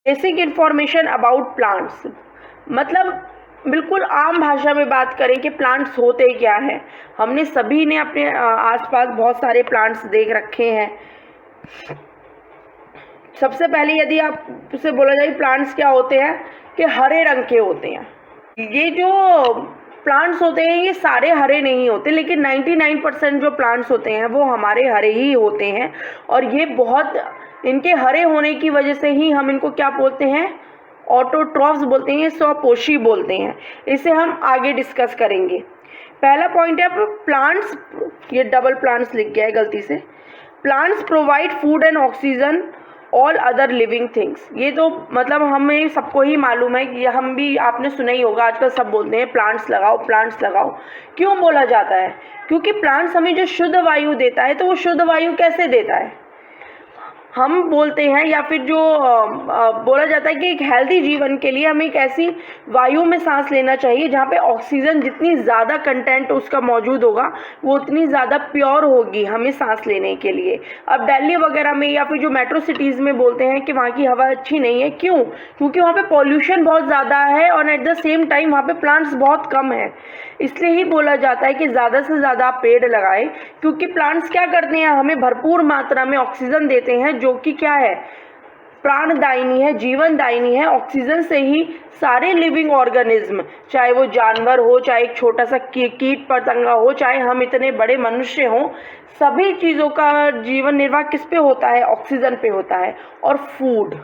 Basic information about plants, मतलब बिल्कुल आम भाषा में बात करें कि प्लांट्स होते क्या हैं। हमने सभी ने अपने आसपास बहुत सारे प्लांट्स देख रखे हैं। सबसे पहले यदि आपसे बोला जाए प्लांट्स क्या होते हैं, कि हरे रंग के होते हैं। ये जो प्लांट्स होते हैं ये सारे हरे नहीं होते, लेकिन 99% जो प्लांट्स होते हैं वो हमारे हरे ही होते हैं। और ये बहुत, इनके हरे होने की वजह से ही हम इनको क्या बोलते हैं, ऑटोट्रॉफ्स बोलते हैं, स्वपोषी बोलते हैं। इसे हम आगे डिस्कस करेंगे। पहला पॉइंट है प्लांट्स, ये डबल प्लांट्स लिख गया है गलती से। Plants provide food and oxygen all other living things. ये तो मतलब हमें सबको ही मालूम है कि हम भी, आपने सुना ही होगा, आजकल सब बोलते हैं प्लांट्स लगाओ प्लांट्स लगाओ। क्यों बोला जाता है? क्योंकि प्लांट्स हमें जो शुद्ध वायु देता है, तो वो शुद्ध वायु कैसे देता है? हम बोलते हैं, या फिर जो बोला जाता है कि एक हेल्दी जीवन के लिए हमें एक ऐसी वायु में सांस लेना चाहिए जहाँ पे ऑक्सीजन जितनी ज़्यादा कंटेंट उसका मौजूद होगा वो उतनी ज़्यादा प्योर होगी हमें सांस लेने के लिए। अब दिल्ली वगैरह में या फिर जो मेट्रो सिटीज़ में बोलते हैं कि वहाँ की हवा अच्छी नहीं है। क्यों? क्योंकि वहाँ पे पॉल्यूशन बहुत ज़्यादा है और एट द सेम टाइम वहाँ पे प्लांट्स बहुत कम है। इसलिए ही बोला जाता है कि ज़्यादा से ज़्यादा आप पेड़ लगाएं, क्योंकि प्लांट्स क्या करते हैं, हमें भरपूर मात्रा में ऑक्सीजन देते हैं, जो कि क्या है, प्राणदायिनी है, जीवनदायिनी है। ऑक्सीजन से ही सारे लिविंग ऑर्गेनिज्म, चाहे वो जानवर हो, चाहे एक छोटा सा कीट पतंगा हो, चाहे हम इतने बड़े मनुष्य हों, सभी चीज़ों का जीवन निर्वाह किस पे होता है? ऑक्सीजन पे होता है। और फूड,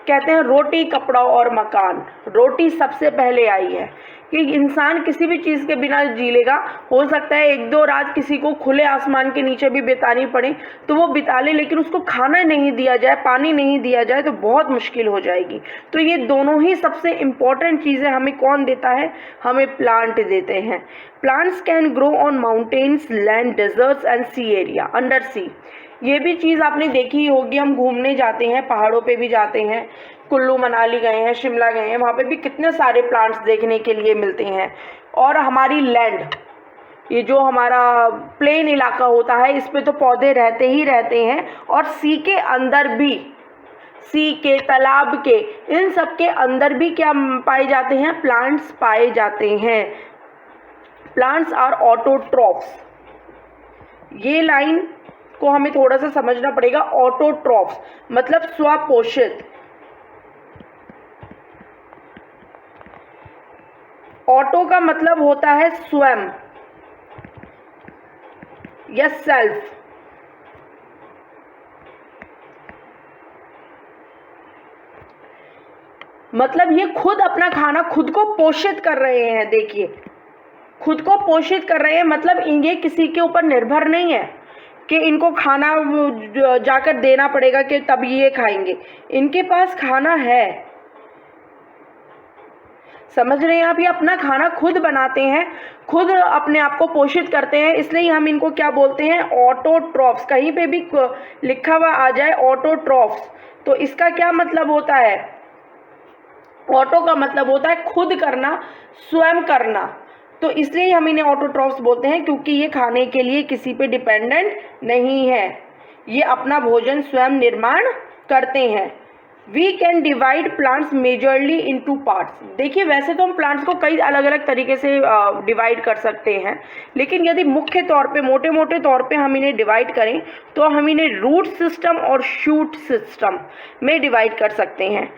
कहते हैं रोटी कपड़ा और मकान। रोटी सबसे पहले आई है कि इंसान किसी भी चीज़ के बिना जी लेगा। हो सकता है एक दो रात किसी को खुले आसमान के नीचे भी बितानी पड़े तो वो बिता ले, लेकिन उसको खाना नहीं दिया जाए, पानी नहीं दिया जाए तो बहुत मुश्किल हो जाएगी। तो ये दोनों ही सबसे इम्पॉर्टेंट चीज़ें हमें कौन देता है? हमें प्लांट देते हैं। Plants can grow on mountains, land, deserts and sea area, under sea. ये भी चीज़ आपने देखी ही होगी, हम घूमने जाते हैं, पहाड़ों पे भी जाते हैं, कुल्लू मनाली गए हैं, शिमला गए हैं, वहाँ पे भी कितने सारे प्लांट्स देखने के लिए मिलते हैं। और हमारी लैंड, ये जो हमारा प्लेन इलाका होता है, इस पे तो पौधे रहते ही रहते हैं। और सी के अंदर भी, सी के, तालाब के, इन सब के अंदर भी क्या पाए जाते हैं? प्लांट्स पाए जाते हैं। Plants are autotrophs. ये लाइन को हमें थोड़ा सा समझना पड़ेगा। ऑटोट्रॉफ्स मतलब स्वपोषित। ऑटो का मतलब होता है स्वयं या सेल्फ। मतलब ये खुद अपना खाना खुद को पोषित कर रहे हैं। देखिए, खुद को पोषित कर रहे हैं, मतलब ये किसी के ऊपर निर्भर नहीं है कि इनको खाना जाकर देना पड़ेगा कि तब ये खाएंगे। इनके पास खाना है। समझ रहे हैं आप? ये अपना खाना खुद बनाते हैं, खुद अपने आप को पोषित करते हैं। इसलिए हम इनको क्या बोलते हैं? ऑटोट्रॉफ्स। कहीं पे भी लिखा हुआ आ जाए ऑटोट्रॉफ्स तो इसका क्या मतलब होता है? ऑटो का मतलब होता है खुद करना, स्वयं करना। तो इसलिए हम इन्हें ऑटोट्रॉफ्स बोलते हैं, क्योंकि ये खाने के लिए किसी पे डिपेंडेंट नहीं है, ये अपना भोजन स्वयं निर्माण करते हैं। We can divide plants majorly into parts. देखिए, वैसे तो हम प्लांट्स को कई अलग अलग तरीके से डिवाइड कर सकते हैं, लेकिन यदि मुख्य तौर पे, मोटे मोटे तौर पे हम इन्हें डिवाइड करें तो हम इन्हें रूट सिस्टम और शूट सिस्टम में डिवाइड कर सकते हैं।